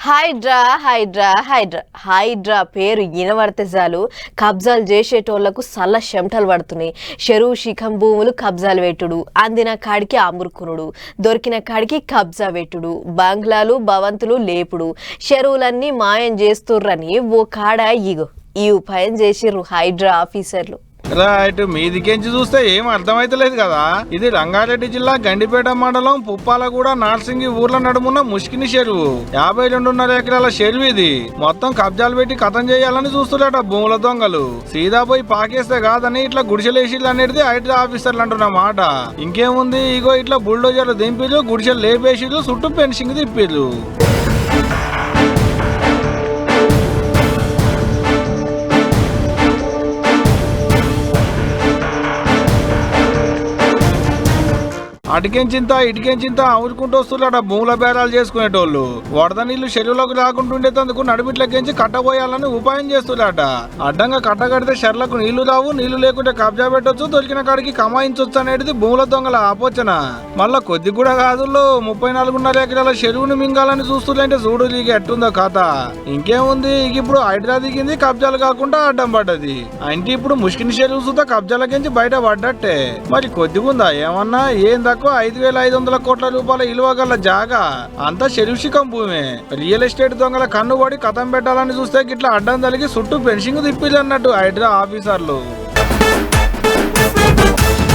హైడ్రా హైడ్రా హైడ్రా హైడ్రా పేరు వినబడితే చాలు కబ్జాలు చేసేటోళ్లకు సల్ల చెమటలు పడుతున్నాయి. చెరువు శిఖం భూములు కబ్జాలు పెట్టుడు, అందిన కాడికి అమురుకునుడు, దొరికిన కాడికి కబ్జా పెట్టుడు, బంగ్లాలు భవంతులు లేపుడు, చెరువులన్నీ మాయం చేస్తుర్రని ఓ కాడ ఇగో ఈ ఉపాయం చేసిర్రు హైడ్రా ఆఫీసర్లు. రైట్, మీదికెంచి చూస్తే ఏం అర్థమైతలేదు కదా. ఇది రంగారెడ్డి జిల్లా గండిపేట మండలం పుప్పాలగూడ నార్సింగి ఊర్ల నడుమున్న ముష్కిని చెరువు. 52.5 ఎకరాల చెరువు ఇది. మొత్తం కబ్జాలు పెట్టి కథం చేయాలని చూస్తున్నట భూముల దొంగలు. సీదా పోయి పాకేస్తే కాదని ఇట్లా గుడిసెలేసిళ్ళు అనేది హైడ్రా ఆఫీసర్లు అంటున్న మాట. ఇంకేముంది, ఇగో ఇట్లా బుల్డోజర్లు దింపిళ్ళు, గుడిసెలు లేపేసిళ్ళు, చుట్టూ పెన్సింగ్ తిప్పిళ్ళు. అటుకెంచింత ఇటుకెంచింత ఊరుకుంటూ వస్తున్నట భూముల బేరాలు చేసుకునేటోళ్ళు. వరద నీళ్లు చెరువులకు రాకుంటుండేందుకు నడిమిట్లకెంచి కట్టబోయాలని ఉపాయం చేస్తున్నట. అడ్డంగా కట్టగడితే చెర్లకు నీళ్లు రావు, నీళ్లు లేకుంటే కబ్జా పెట్టొచ్చు, దొరికిన కాడికి కమాయించొచ్చు అనేది భూముల దొంగల ఆపోచన. మళ్ళా కొద్ది కూడా కాదు, 34.5 ఎకరాల చెరువును మింగాలని చూస్తుంటే చూడు లీగి ఎట్టుందో కథ. ఇంకేముంది, ఇప్పుడు హైడ్రా దిగింది, కబ్జాలు కాకుండా అడ్డం పడ్డది. అంటే ఇప్పుడు ముష్కిని చెరువు సుతా కబ్జాలకెంచి బయట పడ్డట్టే. మరి కొద్దిగుందా ఏమన్నా? ఏం 5,500 కోట్ల రూపాయల ఇలువ గల జాగా అంతా చెరువుశిఖం భూమే. రియల్ ఎస్టేట్ దొంగల కన్నుబడి కథం పెట్టాలని చూస్తే గిట్లా అడ్డం తలిగి చుట్టూ పెన్షింగ్ తిప్పిల్లన్నట్టు హైడ్రా ఆఫీసర్లు.